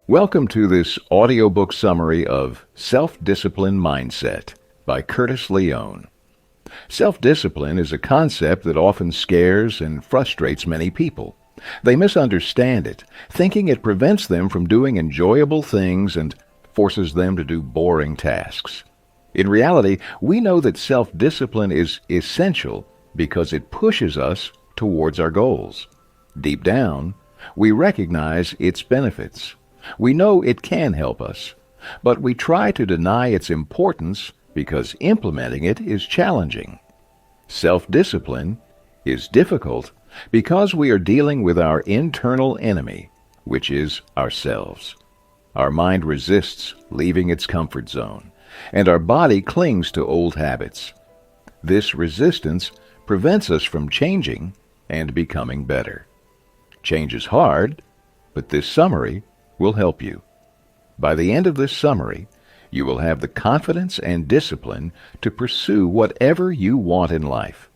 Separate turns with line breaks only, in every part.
Welcome to this audiobook summary of Self-Discipline Mindset by Curtis Leone. Self-discipline is a concept that often scares and frustrates many people. They misunderstand it, thinking it prevents them from doing enjoyable things and forces them to do boring tasks. In reality, we know that self-discipline is essential because it pushes us towards our goals. Deep down, we recognize its benefits. We know it can help us, but we try to deny its importance because implementing it is challenging. Self-discipline is difficult because we are dealing with our internal enemy, which is ourselves. Our mind resists leaving its comfort zone, and our body clings to old habits. This resistance prevents us from changing and becoming better. Change is hard, but this summary will help you. By the end of this summary, you will have the confidence and discipline to pursue whatever you want in life.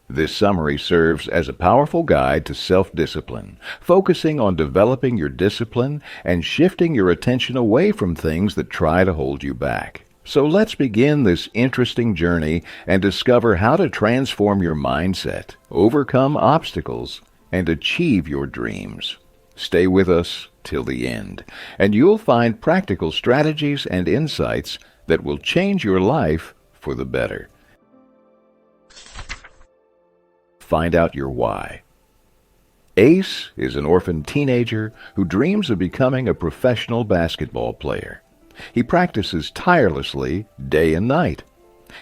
This summary serves as a powerful guide to self-discipline, focusing on developing your discipline and shifting your attention away from things that try to hold you back. So let's begin this interesting journey and discover how to transform your mindset, overcome obstacles, and achieve your dreams. Stay with us till the end, and you'll find practical strategies and insights that will change your life for the better. Find out your why. Ace is an orphan teenager who dreams of becoming a professional basketball player. He practices tirelessly day and night.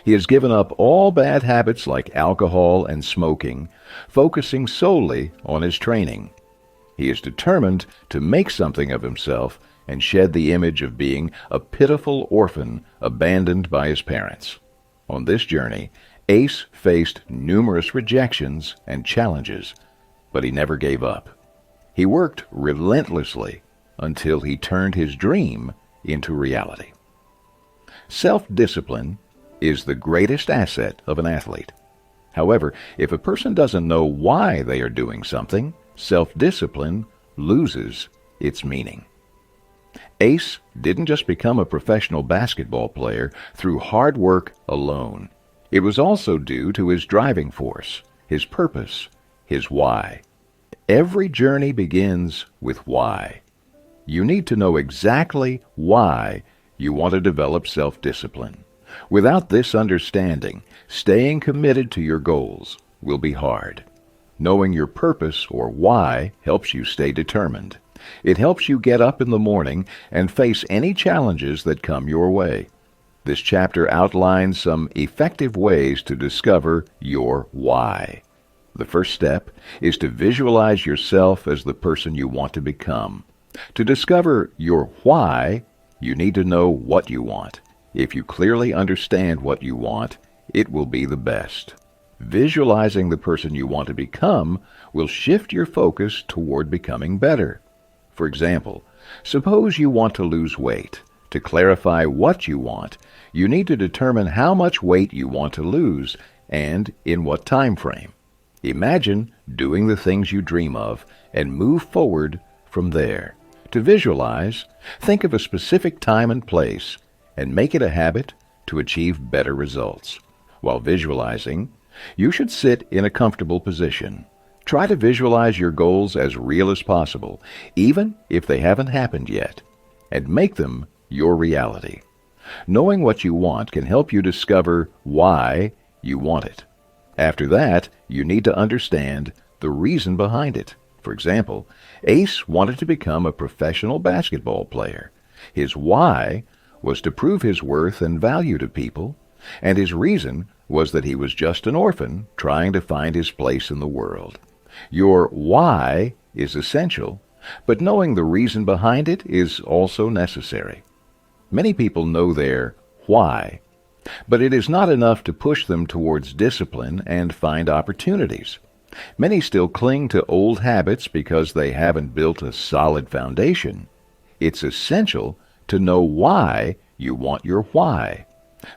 He has given up all bad habits like alcohol and smoking, focusing solely on his training. He is determined to make something of himself and shed the image of being a pitiful orphan abandoned by his parents. On this journey, Ace faced numerous rejections and challenges, but he never gave up. He worked relentlessly until he turned his dream into reality. Self-discipline is the greatest asset of an athlete. However, if a person doesn't know why they are doing something, self-discipline loses its meaning. Ace didn't just become a professional basketball player through hard work alone. It was also due to his driving force, his purpose, his why. Every journey begins with why. You need to know exactly why you want to develop self-discipline. Without this understanding, staying committed to your goals will be hard. Knowing your purpose or why helps you stay determined. It helps you get up in the morning and face any challenges that come your way. This chapter outlines some effective ways to discover your why. The first step is to visualize yourself as the person you want to become. To discover your why, you need to know what you want. If you clearly understand what you want, it will be the best. Visualizing the person you want to become will shift your focus toward becoming better. For example, suppose you want to lose weight. To clarify what you want, you need to determine how much weight you want to lose and in what time frame. Imagine doing the things you dream of and move forward from there. To visualize, think of a specific time and place and make it a habit to achieve better results. While visualizing, you should sit in a comfortable position. Try to visualize your goals as real as possible, even if they haven't happened yet, and make them your reality. Knowing what you want can help you discover why you want it. After that, you need to understand the reason behind it. For example, Ace wanted to become a professional basketball player. His why was to prove his worth and value to people, and his reason was that he was just an orphan trying to find his place in the world. Your why is essential, but knowing the reason behind it is also necessary. Many people know their why, but it is not enough to push them towards discipline and find opportunities. Many still cling to old habits because they haven't built a solid foundation. It's essential to know why you want your why.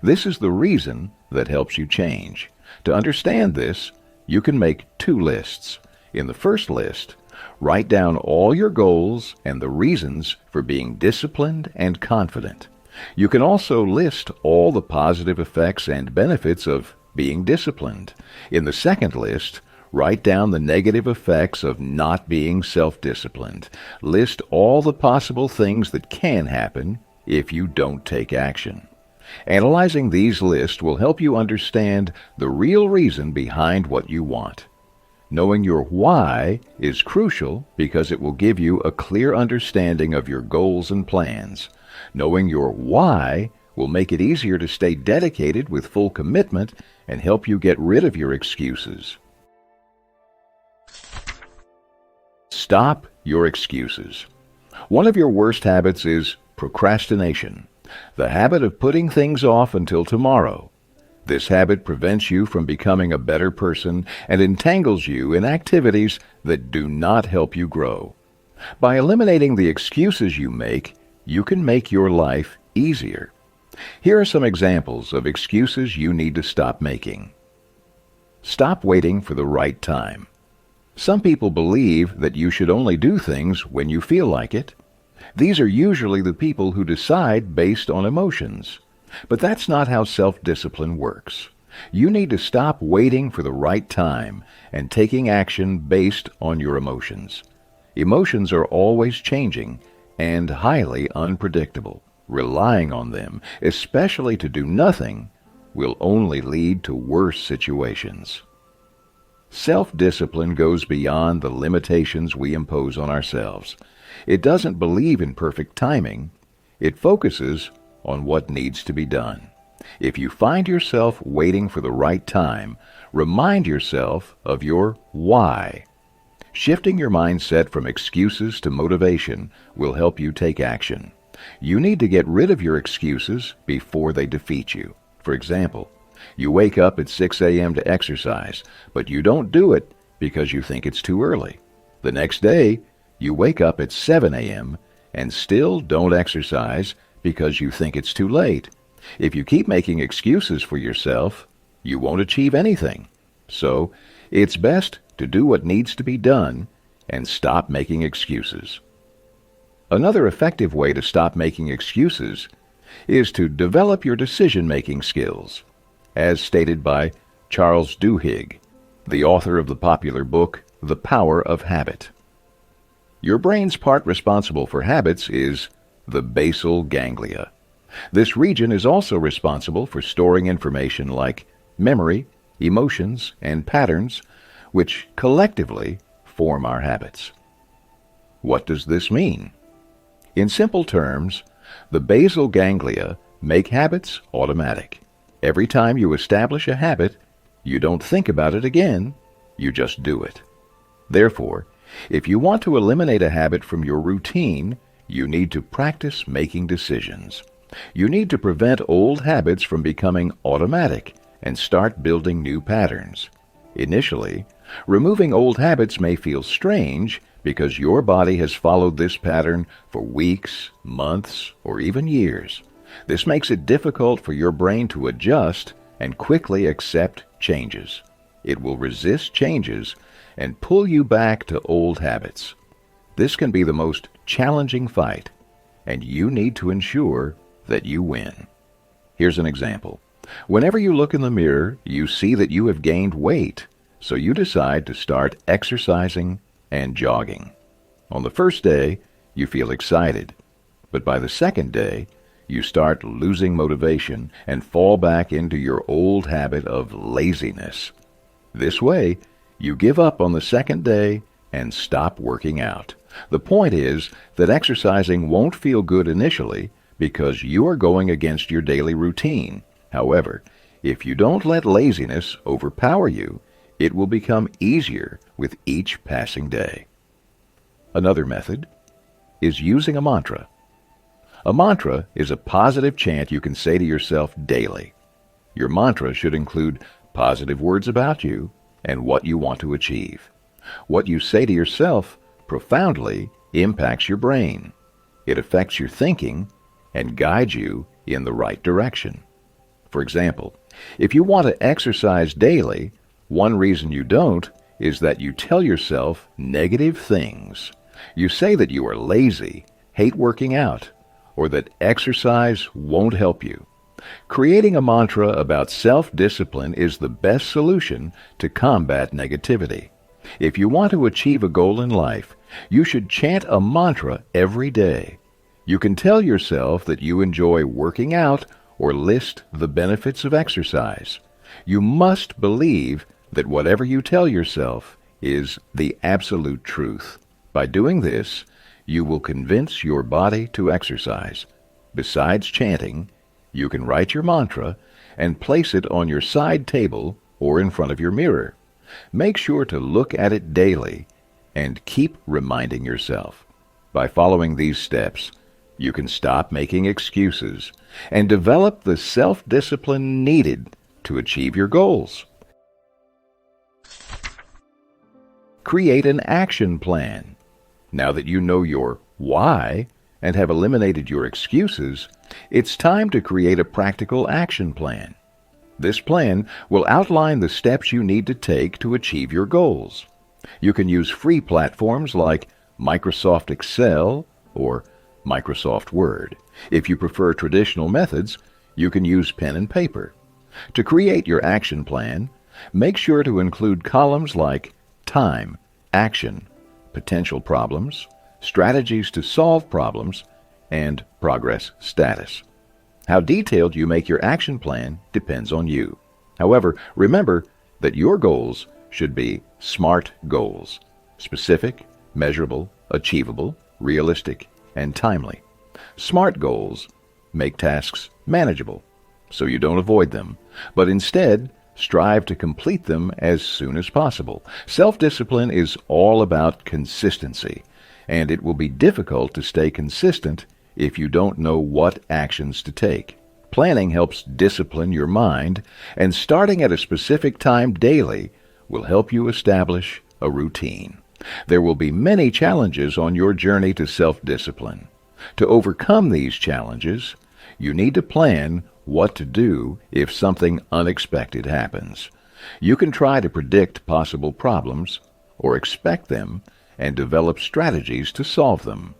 This is the reason that helps you change. To understand this, you can make two lists. In the first list, Write down all your goals and the reasons for being disciplined and confident. You can also list all the positive effects and benefits of being disciplined. In the second list, write down the negative effects of not being self-disciplined. List all the possible things that can happen if you don't take action. Analyzing these lists will help you understand the real reason behind what you want. Knowing your why is crucial because it will give you a clear understanding of your goals and plans. Knowing your why will make it easier to stay dedicated with full commitment and help you get rid of your excuses. Stop your excuses. One of your worst habits is procrastination, the habit of putting things off until tomorrow. This habit prevents you from becoming a better person and entangles you in activities that do not help you grow. By eliminating the excuses you can make your life easier. Here are some examples of excuses you need to stop making. Stop waiting for the right time. Some people believe that you should only do things when you feel like it. These are usually the people who decide based on emotions. But that's not how self-discipline works. You need to stop waiting for the right time and taking action based on your emotions. Emotions are always changing and highly unpredictable. Relying on them, especially to do nothing, will only lead to worse situations. Self-discipline goes beyond the limitations we impose on ourselves. It doesn't believe in perfect timing. It focuses on what needs to be done. If you find yourself waiting for the right time, remind yourself of your why. Shifting your mindset from excuses to motivation will help you take action. You need to get rid of your excuses before they defeat you. For example, you wake up at 6 a.m. to exercise, but you don't do it because you think it's too early. The next day, you wake up at 7 a.m. and still don't exercise because you think it's too late. If you keep making excuses for yourself, you won't achieve anything. So, it's best to do what needs to be done and stop making excuses. Another effective way to stop making excuses is to develop your decision-making skills, as stated by Charles Duhigg, the author of the popular book, The Power of Habit. Your brain's part responsible for habits is the basal ganglia. This region is also responsible for storing information like memory, emotions, and patterns, which collectively form our habits. What does this mean? In simple terms, the basal ganglia make habits automatic. Every time you establish a habit, you don't think about it again, you just do it. Therefore, if you want to eliminate a habit from your routine, you need to practice making decisions. You need to prevent old habits from becoming automatic and start building new patterns. Initially, removing old habits may feel strange because your body has followed this pattern for weeks, months, or even years. This makes it difficult for your brain to adjust and quickly accept changes. It will resist changes and pull you back to old habits. This can be the most challenging fight, and you need to ensure that you win. Here's an example. Whenever you look in the mirror, you see that you have gained weight, so you decide to start exercising and jogging. On the first day, you feel excited, but by the second day, you start losing motivation and fall back into your old habit of laziness. This way, you give up on the second day and stop working out. The point is that exercising won't feel good initially because you are going against your daily routine. However, if you don't let laziness overpower you, it will become easier with each passing day. Another method is using a mantra. A mantra is a positive chant you can say to yourself daily. Your mantra should include positive words about you and what you want to achieve. What you say to yourself profoundly impacts your brain. It affects your thinking and guides you in the right direction. For example, if you want to exercise daily, one reason you don't is that you tell yourself negative things. You say that you are lazy, hate working out, or that exercise won't help you. Creating a mantra about self-discipline is the best solution to combat negativity. If you want to achieve a goal in life, you should chant a mantra every day. You can tell yourself that you enjoy working out or list the benefits of exercise. You must believe that whatever you tell yourself is the absolute truth. By doing this, you will convince your body to exercise. Besides chanting, you can write your mantra and place it on your side table or in front of your mirror. Make sure to look at it daily and keep reminding yourself. By following these steps, you can stop making excuses and develop the self-discipline needed to achieve your goals. Create an action plan. Now that you know your why and have eliminated your excuses, it's time to create a practical action plan. This plan will outline the steps you need to take to achieve your goals. You can use free platforms like Microsoft Excel or Microsoft Word. If you prefer traditional methods, you can use pen and paper. To create your action plan, make sure to include columns like time, action, potential problems, strategies to solve problems, and progress status. How detailed you make your action plan depends on you. However, remember that your goals should be SMART goals: specific, measurable, achievable, realistic, and timely. SMART goals make tasks manageable, so you don't avoid them, but instead strive to complete them as soon as possible. Self-discipline is all about consistency, and it will be difficult to stay consistent if you don't know what actions to take. Planning helps discipline your mind, and starting at a specific time daily will help you establish a routine. There will be many challenges on your journey to self-discipline. To overcome these challenges, you need to plan what to do if something unexpected happens. You can try to predict possible problems or expect them and develop strategies to solve them.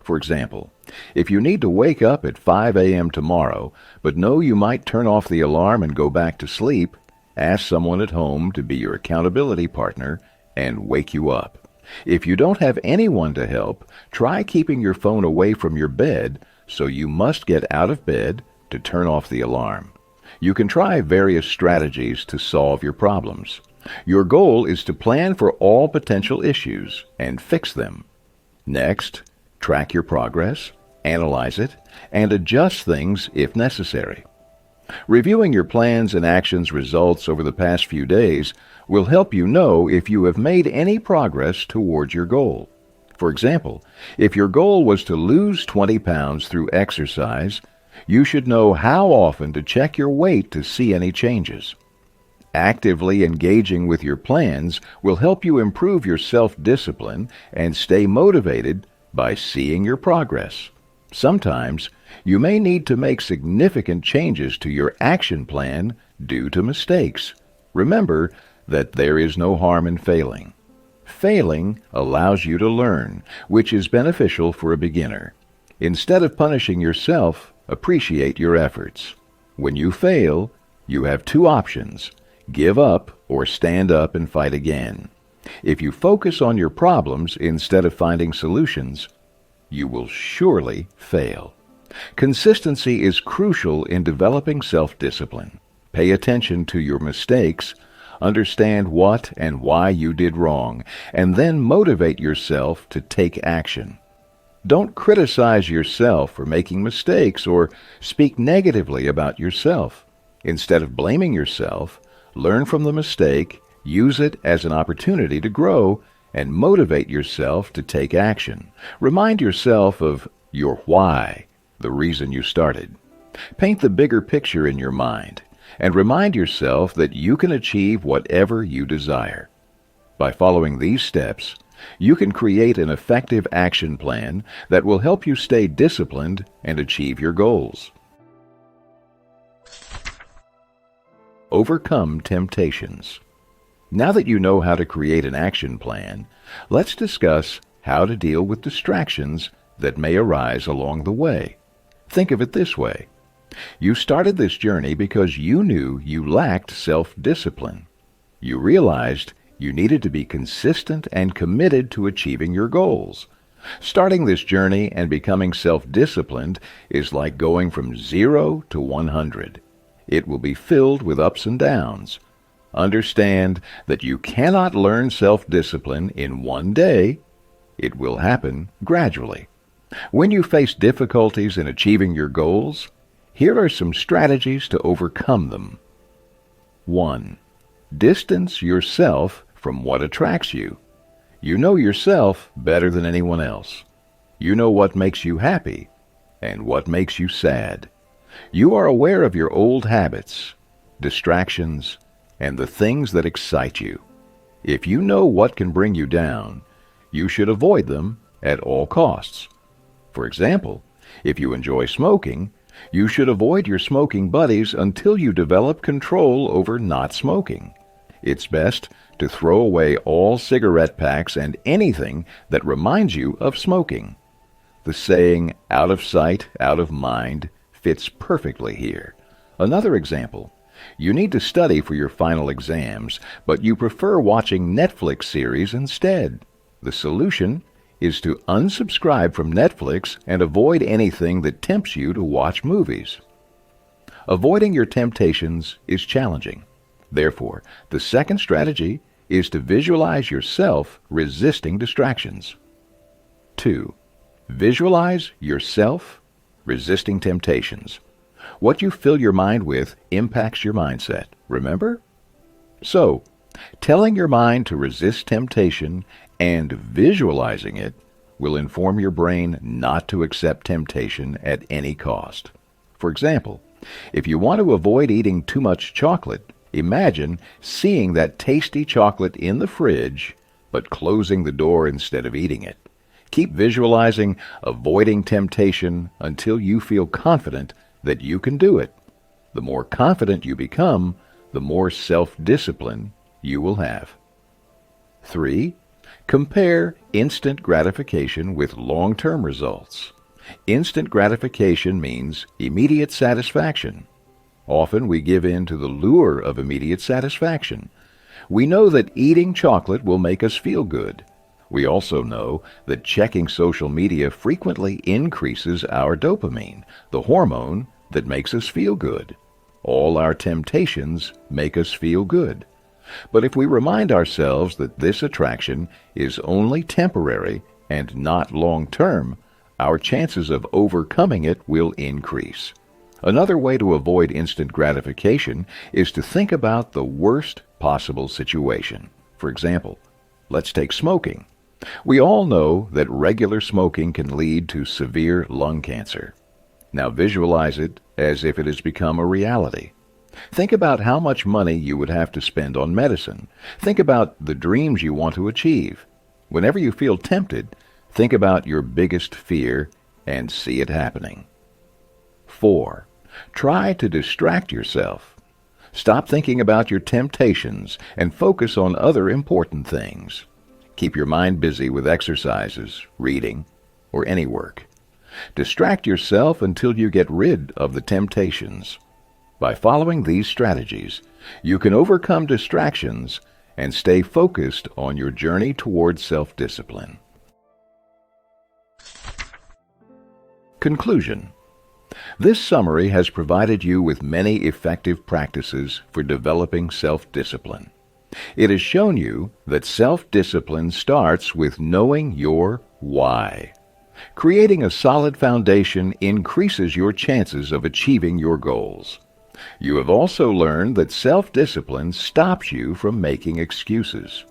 For example, if you need to wake up at 5 a.m. tomorrow, but know you might turn off the alarm and go back to sleep, ask someone at home to be your accountability partner and wake you up. If you don't have anyone to help, try keeping your phone away from your bed so you must get out of bed to turn off the alarm. You can try various strategies to solve your problems. Your goal is to plan for all potential issues and fix them. Next, track your progress, analyze it, and adjust things if necessary. Reviewing your plans and actions results over the past few days will help you know if you have made any progress towards your goal. For example, if your goal was to lose 20 pounds through exercise, you should know how often to check your weight to see any changes. Actively engaging with your plans will help you improve your self-discipline and stay motivated by seeing your progress. Sometimes, you may need to make significant changes to your action plan due to mistakes. Remember that there is no harm in failing. Failing allows you to learn, which is beneficial for a beginner. Instead of punishing yourself, appreciate your efforts. When you fail, you have two options: give up or stand up and fight again. If you focus on your problems instead of finding solutions, you will surely fail. Consistency is crucial in developing self-discipline. Pay attention to your mistakes, understand what and why you did wrong, and then motivate yourself to take action. Don't criticize yourself for making mistakes or speak negatively about yourself. Instead of blaming yourself, learn from the mistake, use it as an opportunity to grow, and motivate yourself to take action. Remind yourself of your why, the reason you started. Paint the bigger picture in your mind, and remind yourself that you can achieve whatever you desire. By following these steps, you can create an effective action plan that will help you stay disciplined and achieve your goals. Overcome temptations. Now that you know how to create an action plan, let's discuss how to deal with distractions that may arise along the way. Think of it this way. You started this journey because you knew you lacked self-discipline. You realized you needed to be consistent and committed to achieving your goals. Starting this journey and becoming self-disciplined is like going from 0 to 100. It will be filled with ups and downs. Understand that you cannot learn self-discipline in one day. It will happen gradually. When you face difficulties in achieving your goals, here are some strategies to overcome them. 1. Distance yourself from what attracts you. You know yourself better than anyone else. You know what makes you happy and what makes you sad. You are aware of your old habits, distractions, and the things that excite you. If you know what can bring you down, you should avoid them at all costs. For example, if you enjoy smoking, you should avoid your smoking buddies until you develop control over not smoking. It's best to throw away all cigarette packs and anything that reminds you of smoking. The saying, out of sight, out of mind, fits perfectly here. Another example. You need to study for your final exams, but you prefer watching Netflix series instead. The solution is to unsubscribe from Netflix and avoid anything that tempts you to watch movies. Avoiding your temptations is challenging. Therefore, the second strategy is to visualize yourself resisting distractions. 2. Visualize yourself resisting temptations. What you fill your mind with impacts your mindset, remember? So, telling your mind to resist temptation and visualizing it will inform your brain not to accept temptation at any cost. For example, if you want to avoid eating too much chocolate, imagine seeing that tasty chocolate in the fridge, but closing the door instead of eating it. Keep visualizing avoiding temptation until you feel confident that you can do it. The more confident you become, the more self-discipline you will have. 3. Compare instant gratification with long-term results. Instant gratification means immediate satisfaction. Often we give in to the lure of immediate satisfaction. We know that eating chocolate will make us feel good. We also know that checking social media frequently increases our dopamine, the hormone that makes us feel good. All our temptations make us feel good. But if we remind ourselves that this attraction is only temporary and not long-term, our chances of overcoming it will increase. Another way to avoid instant gratification is to think about the worst possible situation. For example, let's take smoking. We all know that regular smoking can lead to severe lung cancer. Now visualize it as if it has become a reality. Think about how much money you would have to spend on medicine. Think about the dreams you want to achieve. Whenever you feel tempted, think about your biggest fear and see it happening. 4. Try to distract yourself. Stop thinking about your temptations and focus on other important things. Keep your mind busy with exercises, reading, or any work. Distract yourself until you get rid of the temptations. By following these strategies, you can overcome distractions and stay focused on your journey towards self-discipline. Conclusion. This summary has provided you with many effective practices for developing self-discipline. It has shown you that self-discipline starts with knowing your why. Creating a solid foundation increases your chances of achieving your goals. You have also learned that self-discipline stops you from making excuses.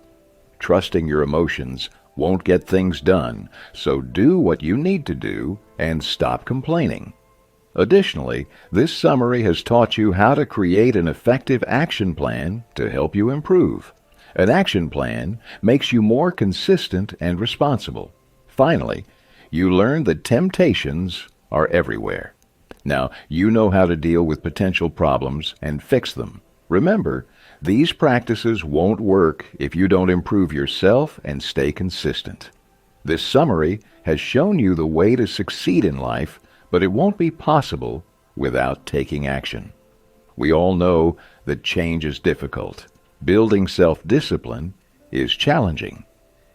Trusting your emotions won't get things done, so do what you need to do and stop complaining. Additionally, this summary has taught you how to create an effective action plan to help you improve. An action plan makes you more consistent and responsible. Finally, you learn that temptations are everywhere. Now, you know how to deal with potential problems and fix them. Remember, These practices won't work if you don't improve yourself and stay consistent. This summary has shown you the way to succeed in life, but it won't be possible without taking action. We all know that change is difficult. Building self-discipline is challenging.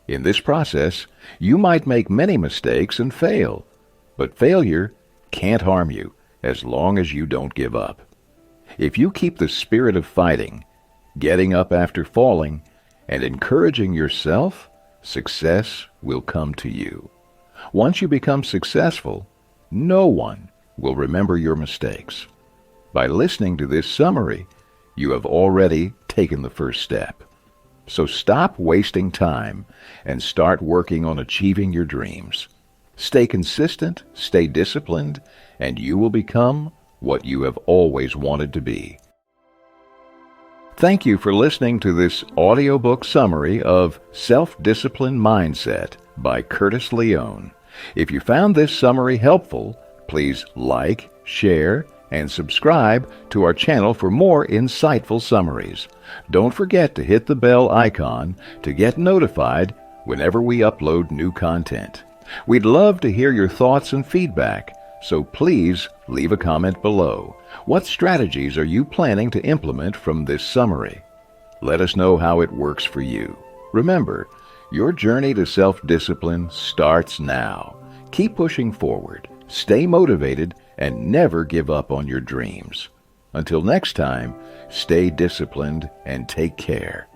In this process, you might make many mistakes and fail, but failure can't harm you as long as you don't give up. If you keep the spirit of fighting, getting up after falling, and encouraging yourself, success will come to you. Once you become successful, no one will remember your mistakes. By listening to this summary, you have already taken the first step. So stop wasting time and start working on achieving your dreams. Stay consistent, stay disciplined, and you will become what you have always wanted to be. Thank you for listening to this audiobook summary of Self-Discipline Mindset by Curtis Leone. If you found this summary helpful, please like, share, and subscribe to our channel for more insightful summaries. Don't forget to hit the bell icon to get notified whenever we upload new content. We'd love to hear your thoughts and feedback, so please leave a comment below. What strategies are you planning to implement from this summary? Let us know how it works for you. Remember, your journey to self-discipline starts now. Keep pushing forward, stay motivated, and never give up on your dreams. Until next time, stay disciplined and take care.